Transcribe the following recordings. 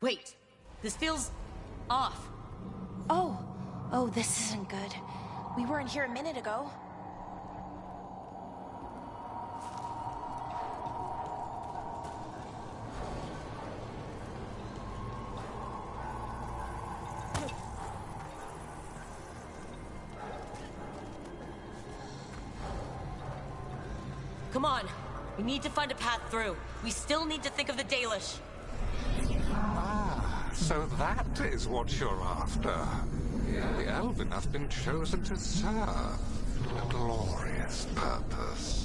Wait, this feels off. Oh, this isn't good. We weren't here a minute ago. Come on, we need to find a path through. We still need to think of the Dalish. Ah, so that is what you're after. The Elven have been chosen to serve a glorious purpose.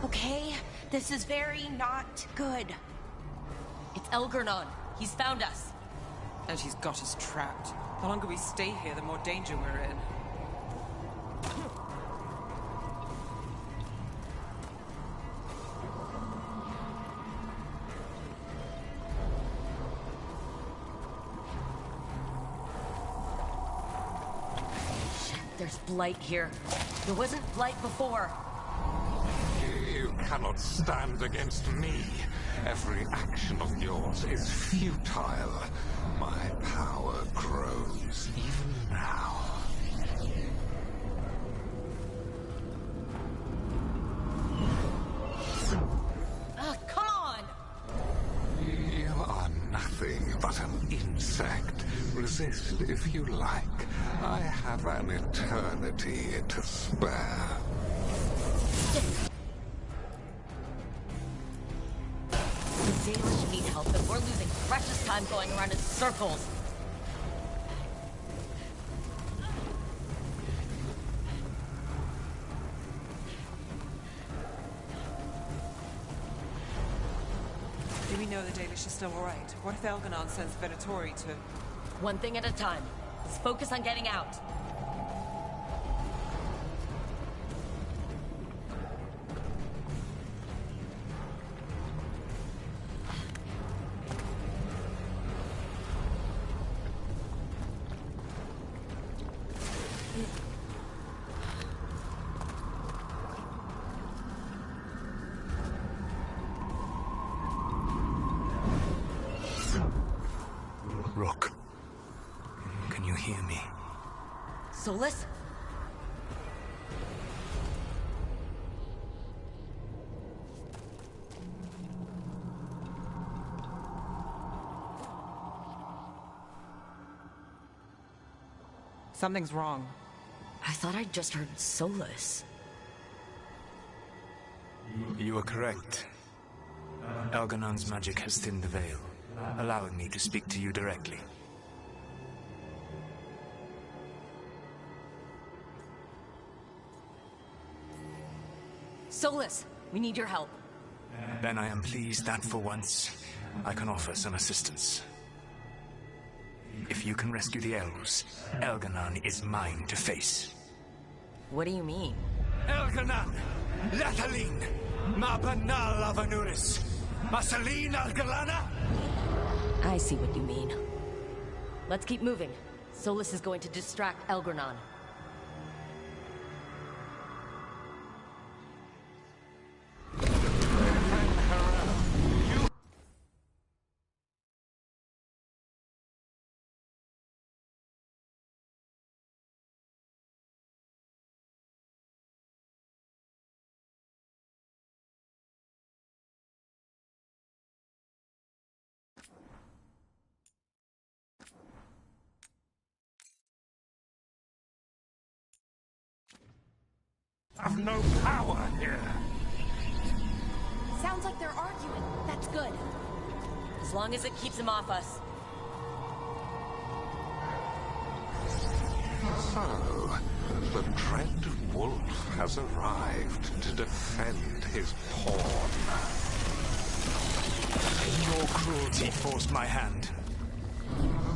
Okay, this is very not good. It's Elgernon. He's found us. And he's got us trapped. The longer we stay here, the more danger we're in. Shit, there's blight here. There wasn't blight before. You cannot stand against me. Every action of yours is futile. My power grows even now. Come on! You are nothing but an insect. Resist if you like. I have an eternity to spare. The Dalish need help, and we're losing precious time going around in circles. Do we know the Dalish is still alright? What if Elganon sends Venatori to... One thing at a time. Let's focus on getting out. Rook, can you hear me? Solus? Something's wrong. I thought I just heard Solus. You are correct. Elganon's magic has thinned the veil, allowing me to speak to you directly. Solus, we need your help. Then I am pleased that for once, I can offer some assistance. If you can rescue the elves, Elganon is mine to face. What do you mean? Elganon! Latalin! Mabanal Avanuris! Masaline Algalana! I see what you mean. Let's keep moving. Solus is going to distract Elgernon. I've no power here. Sounds like they're arguing. That's good. As long as it keeps him off us. So, The Dread Wolf has arrived to defend his pawn. Your cruelty forced my hand.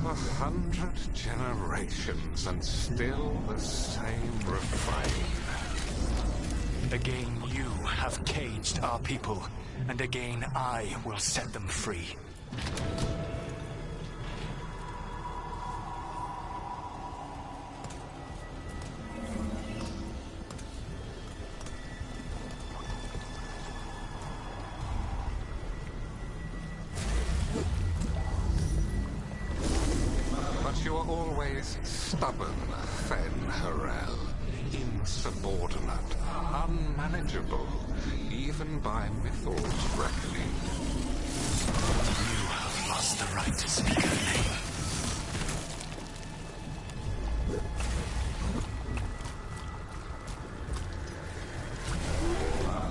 100 generations and still the same refrain. Again, you have caged our people, and again I will set them free. But you are always stubborn, Fen-Harel. Insubordinate, unmanageable, even by Mythal's reckoning. You have lost the right to speak her name.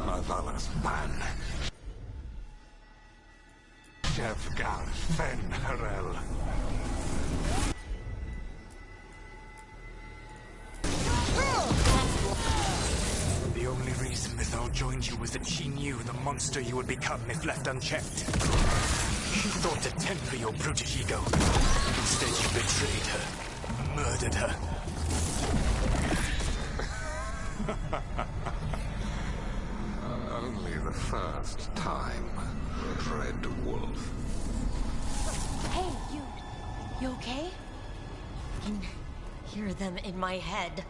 Motherless man. Jevgar Fen-Harel. The only reason Mythal joined you was that she knew the monster you would become if left unchecked. She thought to temper your brutish ego. Instead, you betrayed her, murdered her. Only the first time, Dread Wolf. Hey, you okay? I can hear them in my head.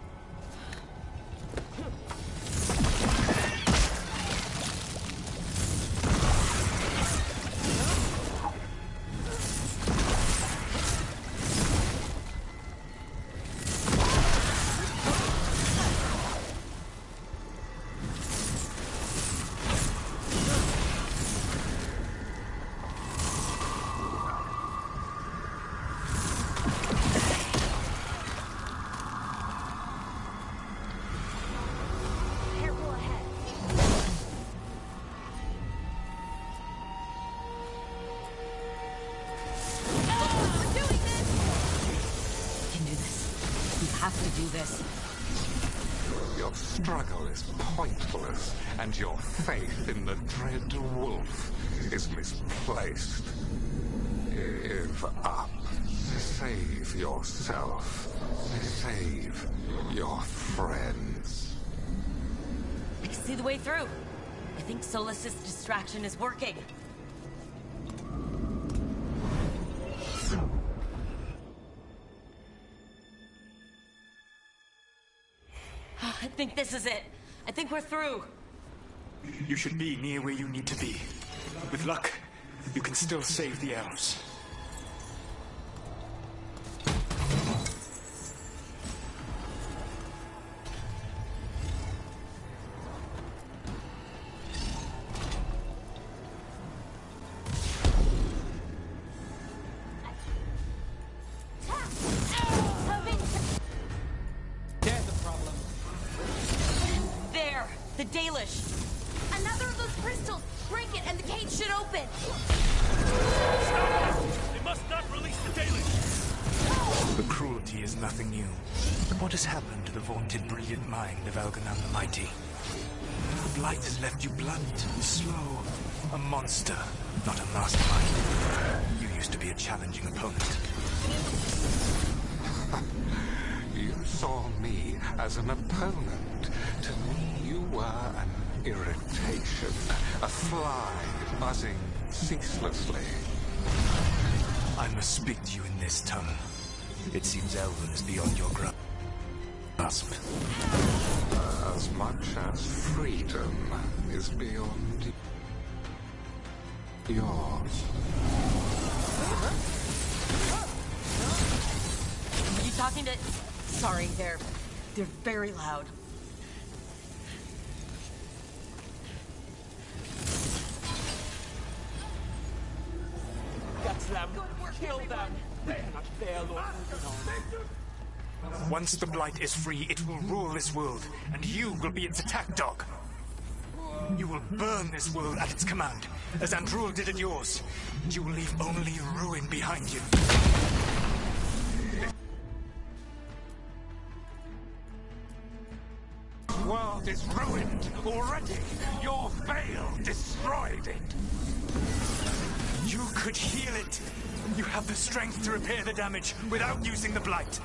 Your struggle is pointless, and your faith in the Dread Wolf is misplaced. Give up. Save yourself. Save your friends. I can see the way through. I think Solas's distraction is working. I think this is it. I think we're through. You should be near where you need to be. With luck, you can still save the elves. The Dalish! Another of those crystals! Break it and the cage should open! They must not release the Dalish! The cruelty is nothing new. What has happened to the vaunted brilliant mind of Elganon the Mighty? The blight has left you blunt, slow, a monster, not a mastermind. You used to be a challenging opponent. You saw me as an opponent. To me, you were an irritation, a fly buzzing ceaselessly. I must speak to you in this tongue. It seems Elven is beyond your grasp. As much as freedom is beyond yours. Are you talking to... Sorry, they're very loud. That's them. Kill them. They cannot bear Lord Elganon. Once the blight is free, it will rule this world, and you will be its attack dog. You will burn this world at its command, as Andrul did at yours, and you will leave only ruin behind you. is ruined already. Your veil destroyed it. You could heal it. You have the strength to repair the damage without using the blight.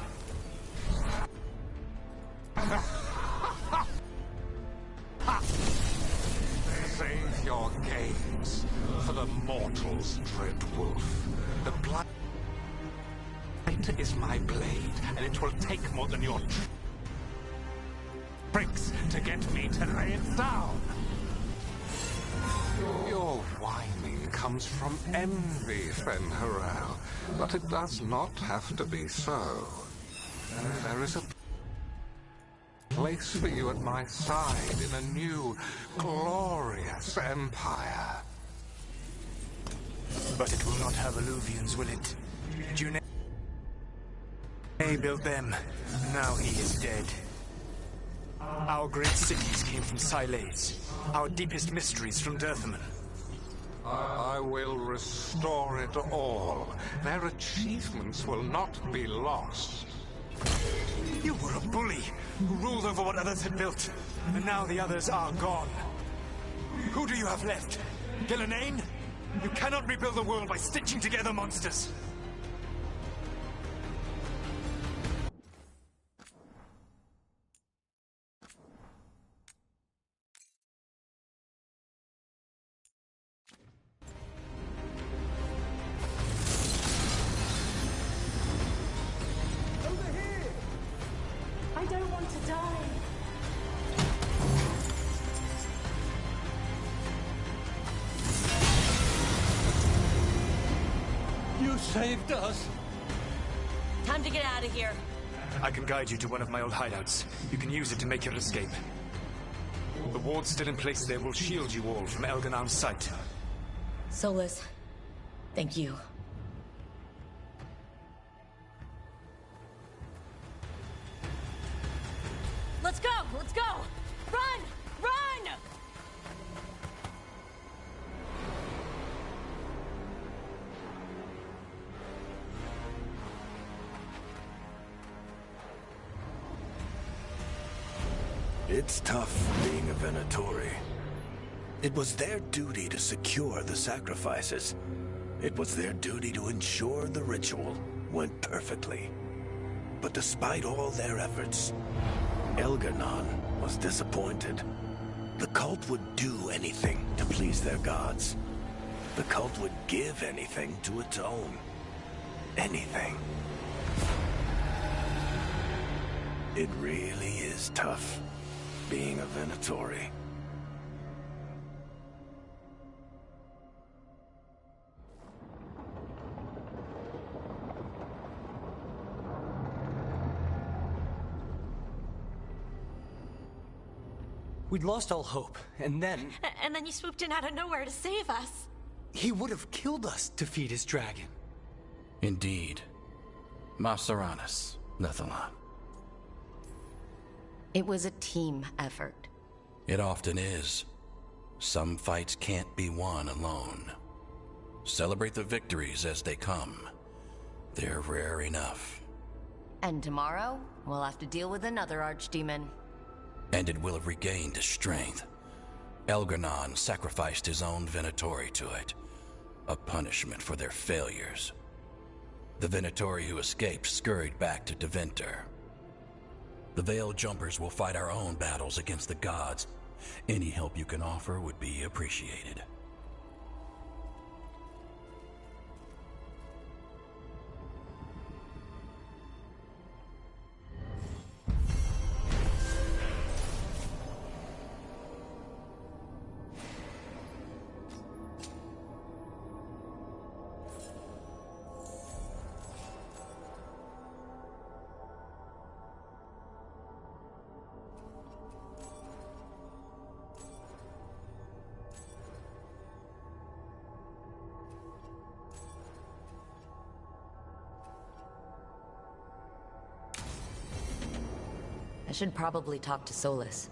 Save your games for the mortals, Dread Wolf. The blight is my blade, and it will take more than your tricks to get me to lay it down. Your whining comes from envy, Fen'Harel, but it does not have to be so. There is a place for you at my side in a new, glorious empire. But it will not have Illuvians, will it? June built them. Now he is dead. Our great cities came from Sileys. Our deepest mysteries from Dirthaman. I will restore it all. Their achievements will not be lost. You were a bully who ruled over what others had built, and now the others are gone. Who do you have left? Gillenane? You cannot rebuild the world by stitching together monsters. I don't want to die. You saved us. Time to get out of here. I can guide you to one of my old hideouts. You can use it to make your escape. The wards still in place there will shield you all from Elganon's sight. Solus, thank you. Let's go! Let's go! Run! Run! It's tough being a Venatori. It was their duty to secure the sacrifices. It was their duty to ensure the ritual went perfectly. But despite all their efforts, Elganon was disappointed. The cult would do anything to please their gods. The cult would give anything to atone. Anything. It really is tough being a Venatori. We'd lost all hope, and then... And then you swooped in out of nowhere to save us. he would have killed us to feed his dragon. Indeed. Masaranus, Nethalon. It was a team effort. It often is. Some fights can't be won alone. Celebrate the victories as they come. They're rare enough. And tomorrow, we'll have to deal with another archdemon. And it will have regained its strength. Elgarnon sacrificed his own Venatori to it. A punishment for their failures. The Venatori who escaped scurried back to Deventer. The Veil Jumpers will fight our own battles against the gods. Any help you can offer would be appreciated. I should probably talk to Solus.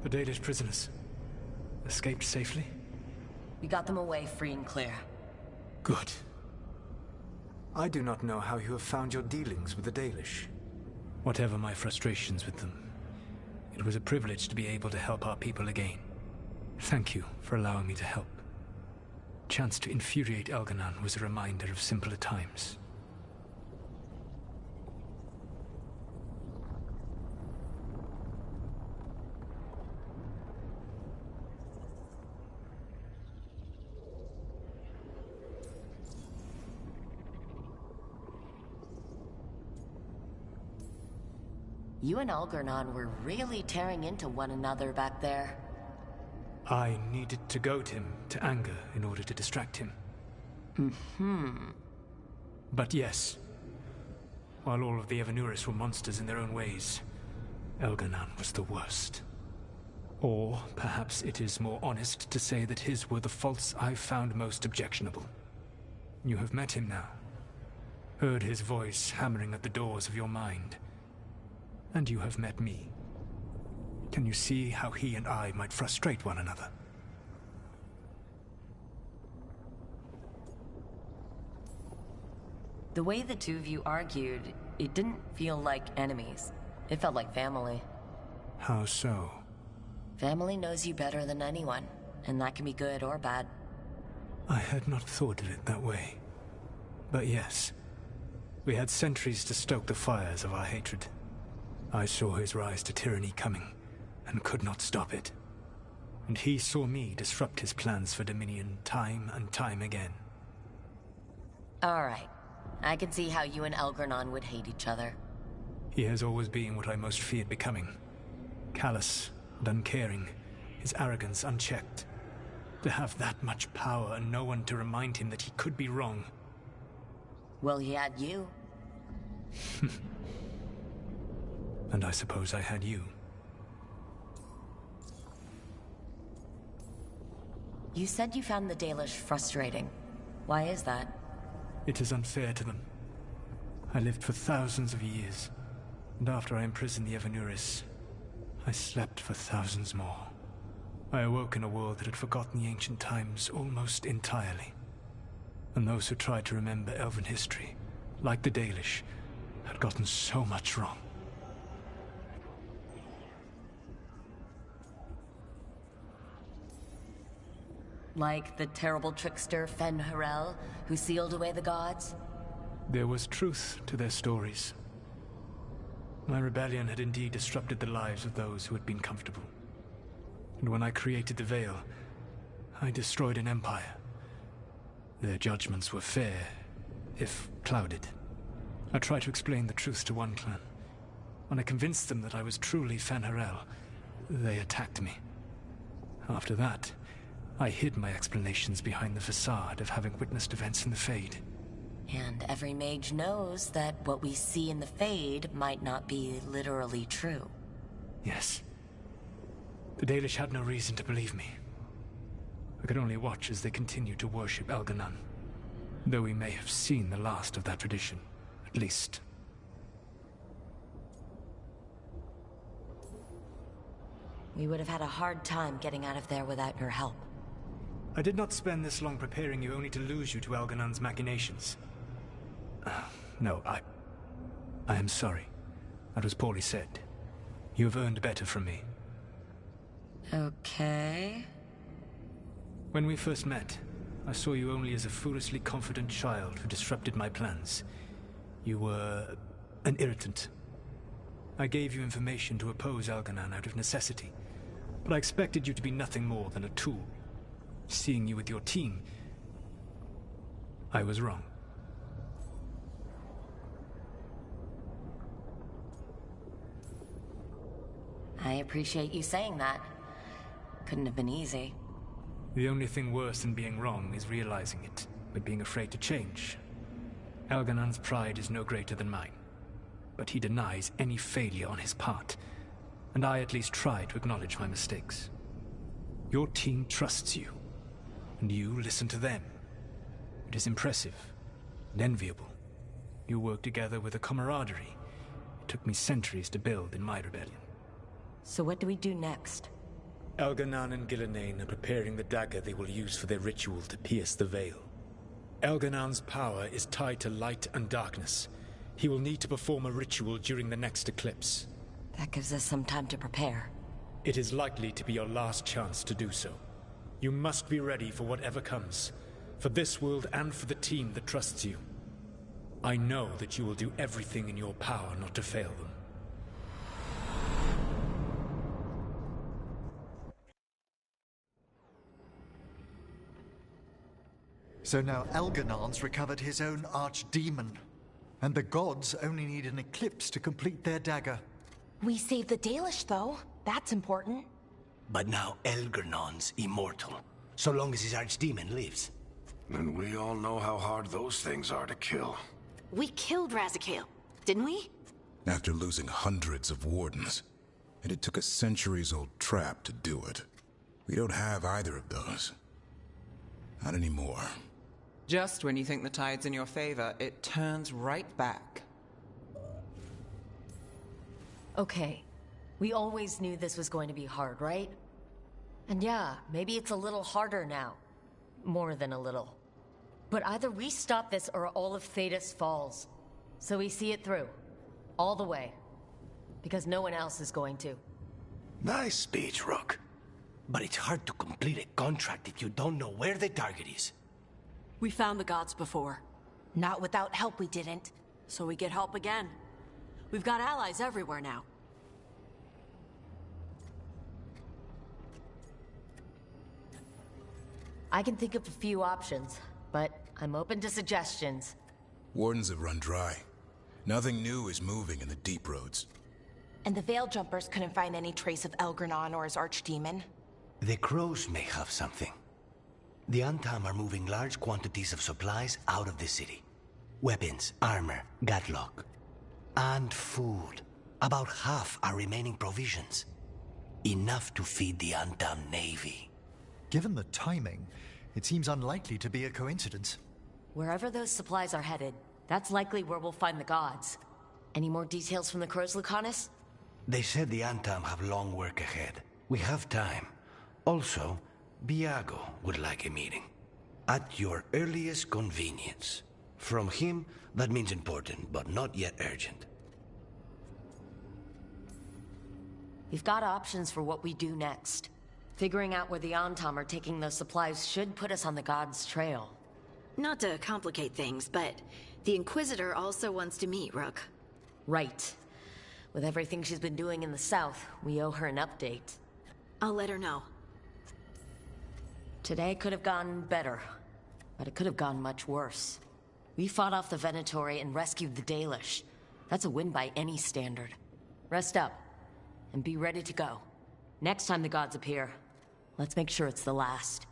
The Dalish prisoners escaped safely? We got them away free and clear. Good. I do not know how you have found your dealings with the Dalish. Whatever my frustrations with them, it was a privilege to be able to help our people again. Thank you for allowing me to help. Chance to infuriate Elganon was a reminder of simpler times. You and Algernon were really tearing into one another back there. I needed to goad him to anger in order to distract him. But yes, while all of the Evanuris were monsters in their own ways, Elganon was the worst. Or perhaps it is more honest to say that his were the faults I found most objectionable. You have met him now, heard his voice hammering at the doors of your mind. And you have met me. Can you see how he and I might frustrate one another? The way the two of you argued, it didn't feel like enemies. It felt like family. How so? Family knows you better than anyone, and that can be good or bad. I had not thought of it that way. But yes, we had centuries to stoke the fires of our hatred. I saw his rise to tyranny coming, and could not stop it. And he saw me disrupt his plans for dominion time and time again. Alright. I can see how you and Algernon would hate each other. He has always been what I most feared becoming. Callous and uncaring, his arrogance unchecked. To have that much power and no one to remind him that he could be wrong. Well, he had you. And I suppose I had you. You said you found the Dalish frustrating. Why is that? It is unfair to them. I lived for thousands of years, and after I imprisoned the Evanuris, I slept for thousands more. I awoke in a world that had forgotten the ancient times almost entirely. And those who tried to remember Elven history, like the Dalish, had gotten so much wrong. Like the terrible trickster Fen'Harel, who sealed away the gods? There was truth to their stories. My rebellion had indeed disrupted the lives of those who had been comfortable. And when I created the Veil, I destroyed an empire. Their judgments were fair, if clouded. I tried to explain the truth to one clan. When I convinced them that I was truly Fen'Harel, they attacked me. After that, I hid my explanations behind the facade of having witnessed events in the Fade. And every mage knows that what we see in the Fade might not be literally true. Yes. The Dalish had no reason to believe me. I could only watch as they continued to worship Elganon, though we may have seen the last of that tradition, at least. We would have had a hard time getting out of there without your help. I did not spend this long preparing you only to lose you to Elganon's machinations. No, I am sorry. That was poorly said. You have earned better from me. Okay. When we first met, I saw you only as a foolishly confident child who disrupted my plans. You were an irritant. I gave you information to oppose Elganon out of necessity, but I expected you to be nothing more than a tool. Seeing you with your team, I was wrong. I appreciate you saying that. Couldn't have been easy. The only thing worse than being wrong is realizing it, but being afraid to change. Elganon's pride is no greater than mine, but he denies any failure on his part, and I at least try to acknowledge my mistakes. Your team trusts you, and you listen to them. It is impressive and enviable. You work together with a camaraderie it took me centuries to build in my rebellion. So what do we do next? Elganon and Gillenane are preparing the dagger they will use for their ritual to pierce the veil. Elganon's power is tied to light and darkness. He will need to perform a ritual during the next eclipse. That gives us some time to prepare. It is likely to be your last chance to do so. You must be ready for whatever comes, for this world and for the team that trusts you. I know that you will do everything in your power not to fail them. So now Elganon's recovered his own archdemon, and the gods only need an eclipse to complete their dagger. We saved the Dalish, though. That's important. But now Elganon's immortal, so long as his archdemon lives. And we all know how hard those things are to kill. We killed Razikale, didn't we? After losing hundreds of wardens. And it took a centuries-old trap to do it. We don't have either of those. Not anymore. Just when you think the tide's in your favor, it turns right back. Okay. We always knew this was going to be hard, right? And yeah, maybe it's a little harder now. More than a little. But either we stop this or all of Thedas falls. So we see it through. All the way. Because no one else is going to. Nice speech, Rook. But it's hard to complete a contract if you don't know where the target is. We found the gods before. Not without help, we didn't. So we get help again. We've got allies everywhere now. I can think of a few options, but I'm open to suggestions. Wardens have run dry. Nothing new is moving in the deep roads. And the Veil Jumpers couldn't find any trace of Elgranon or his archdemon. The crows may have something. The Antam are moving large quantities of supplies out of the city. Weapons, armor, gatlock. And food. About half are remaining provisions. Enough to feed the Antam navy. Given the timing, it seems unlikely to be a coincidence. Wherever those supplies are headed, that's likely where we'll find the gods. Any more details from the crows, Lucanus? They said the Antam have long work ahead. We have time. Also, Biago would like a meeting. At your earliest convenience. From him, that means important, but not yet urgent. We've got options for what we do next. Figuring out where the Antam are taking those supplies should put us on the gods' trail. Not to complicate things, but the Inquisitor also wants to meet Rook. Right. With everything she's been doing in the south, we owe her an update. I'll let her know. Today could have gone better, but it could have gone much worse. We fought off the Venatori and rescued the Dalish. That's a win by any standard. Rest up, and be ready to go. Next time the gods appear, let's make sure it's the last.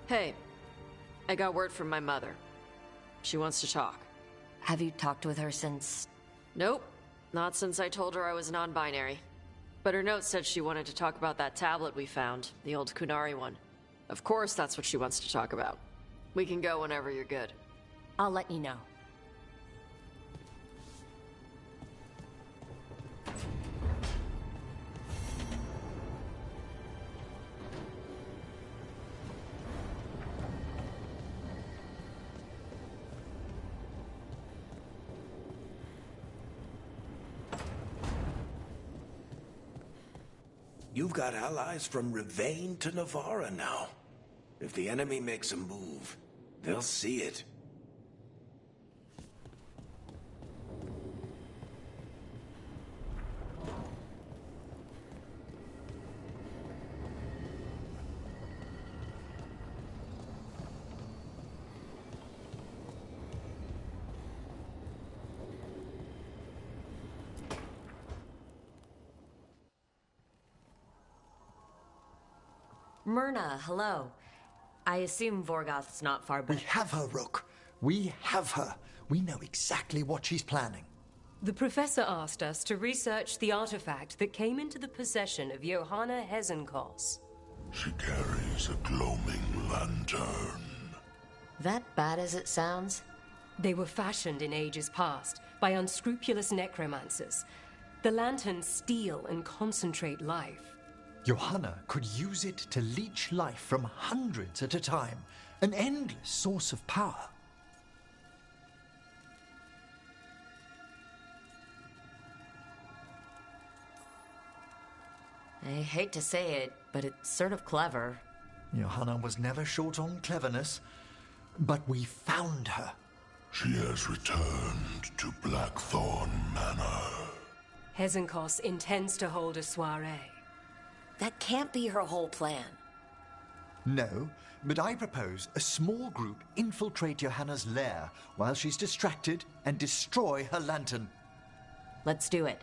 Hey, I got word from my mother. She wants to talk. Have you talked with her since... Nope, not since I told her I was non-binary. But her note said she wanted to talk about that tablet we found, the old Kunari one. Of course that's what she wants to talk about. We can go whenever you're good. I'll let you know. You've got allies from Rivain to Navarra now. If the enemy makes a move, they'll see it. Myrna, hello. I assume Vorgoth's not far, but... We have her, Rook. We have her. We know exactly what she's planning. The Professor asked us to research the artifact that came into the possession of Johanna Hezenkos. She carries a gloaming lantern. That bad as it sounds? They were fashioned in ages past by unscrupulous necromancers. The lanterns steal and concentrate life. Johanna could use it to leech life from hundreds at a time. An endless source of power. I hate to say it, but it's sort of clever. Johanna was never short on cleverness, but we found her. She has returned to Blackthorn Manor. Hezenkos intends to hold a soiree. That can't be her whole plan. No, but I propose a small group infiltrate Johanna's lair while she's distracted and destroy her lantern. Let's do it.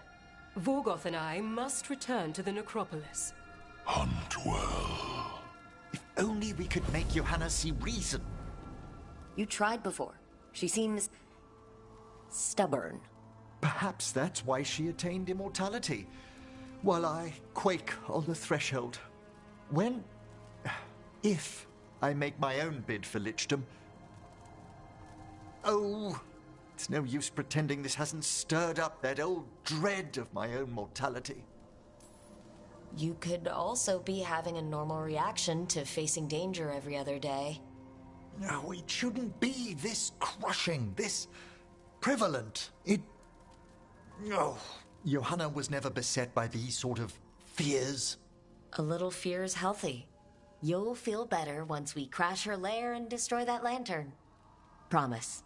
Vorgoth and I must return to the necropolis. Hunt well. If only we could make Johanna see reason. You tried before. She seems... stubborn. Perhaps that's why she attained immortality, while I quake on the threshold. If I make my own bid for lichdom... Oh, it's no use pretending this hasn't stirred up that old dread of my own mortality. You could also be having a normal reaction to facing danger every other day. No, it shouldn't be this crushing, this prevalent. No. Johanna was never beset by these sort of fears. A little fear is healthy. You'll feel better once we crash her lair and destroy that lantern. Promise.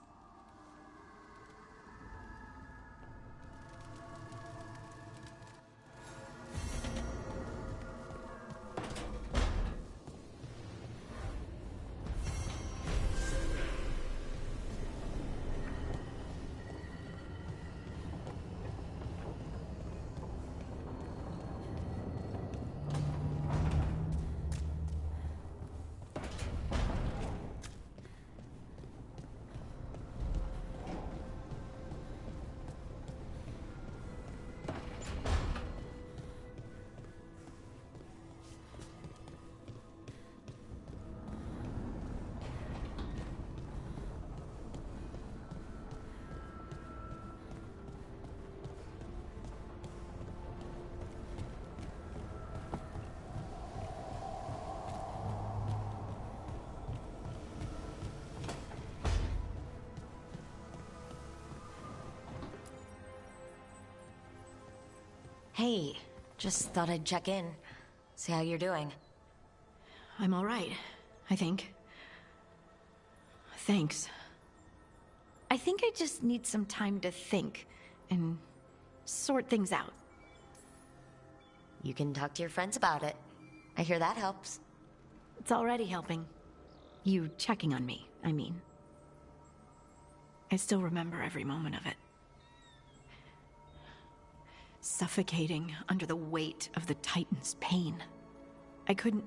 Hey, just thought I'd check in. See how you're doing. I'm all right, I think. Thanks. I think I just need some time to think and sort things out. You can talk to your friends about it. I hear that helps. It's already helping. You checking on me, I mean. I still remember every moment of it. Suffocating under the weight of the Titan's pain. I couldn't...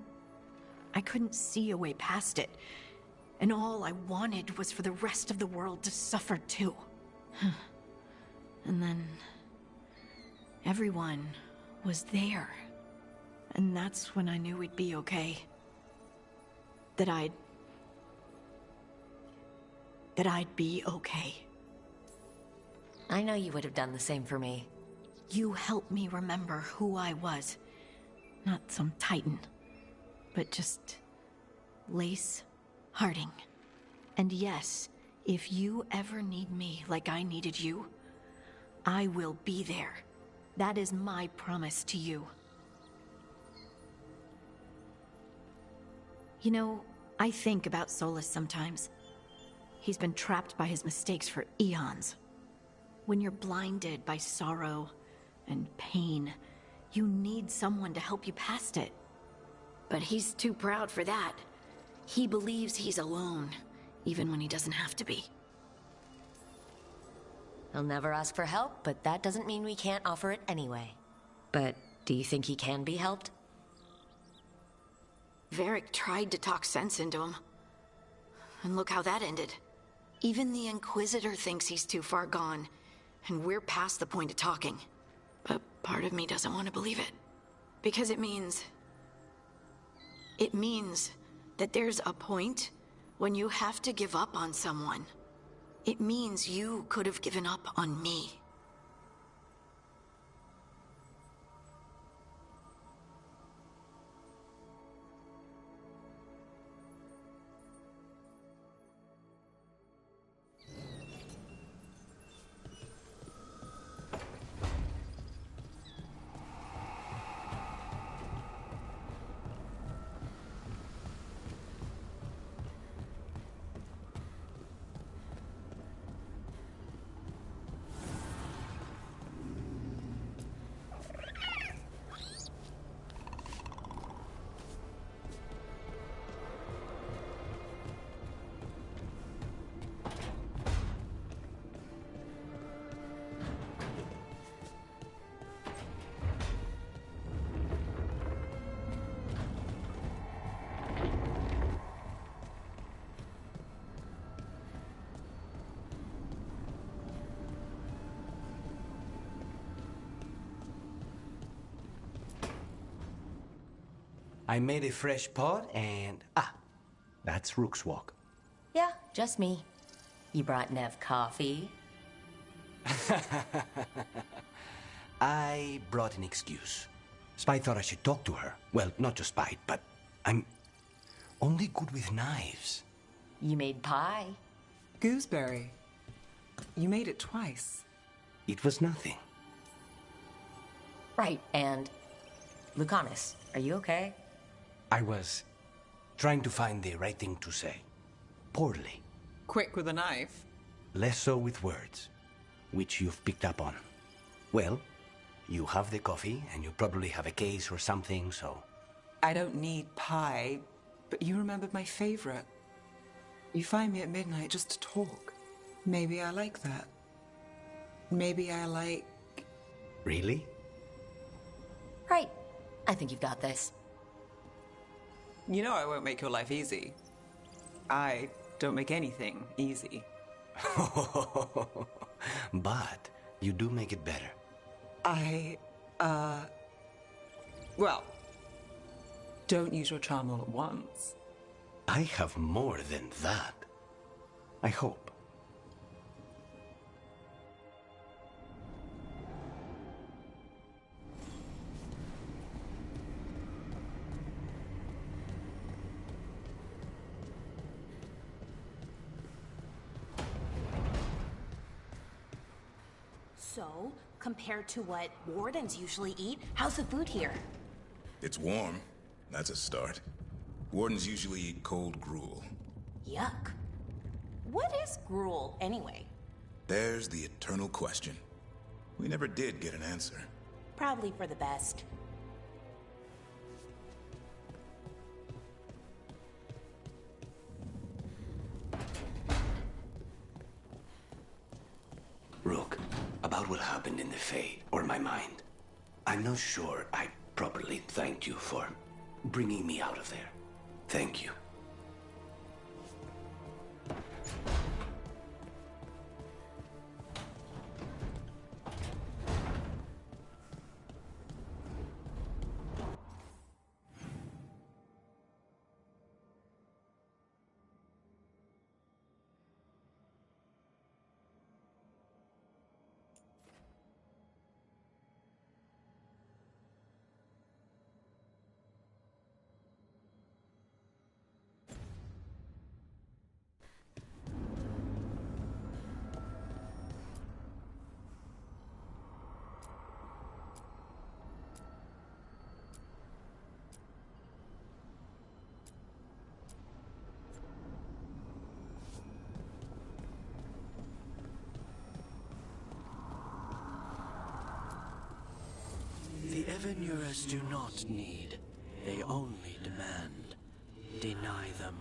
I couldn't see a way past it. And all I wanted was for the rest of the world to suffer too. And then... everyone was there. And that's when I knew we'd be okay. That I'd be okay. I know you would have done the same for me. You helped me remember who I was. Not some titan, but just Lace Harding. And yes, if you ever need me like I needed you, I will be there. That is my promise to you. You know, I think about Solus sometimes. He's been trapped by his mistakes for eons. When you're blinded by sorrow and pain, you need someone to help you past it. But he's too proud for that. He believes he's alone, even when he doesn't have to be. He'll never ask for help, but that doesn't mean we can't offer it anyway. But do you think he can be helped? Varric tried to talk sense into him. And look how that ended. Even the Inquisitor thinks he's too far gone, and we're past the point of talking. But part of me doesn't want to believe it. Because it means that there's a point when you have to give up on someone. It means you could have given up on me. I made a fresh pot and... that's Rook's Walk. Yeah, just me. You brought Nev coffee? I brought an excuse. Spite thought I should talk to her. Well, not just Spite, but I'm only good with knives. You made pie. Gooseberry. You made it twice. It was nothing. Right, and... Lucanus, are you okay? I was trying to find the right thing to say. Poorly. Quick with a knife. Less so with words, which you've picked up on. Well, you have the coffee, and you probably have a case or something, so... I don't need pie, but you remembered my favorite. You find me at midnight just to talk. Maybe I like that. Maybe I like... Really? Right. I think you've got this. You know I won't make your life easy. I don't make anything easy. But you do make it better. Well, don't use your charm all at once. I have more than that. I hope. So, compared to what wardens usually eat, how's the food here? It's warm. That's a start. Wardens usually eat cold gruel. Yuck. What is gruel, anyway? There's the eternal question. We never did get an answer. Probably for the best. Rook, about what happened in the Fade, or my mind. I'm not sure I properly thanked you for bringing me out of there. Thank you. The Evanurers do not need. They only demand. Deny them.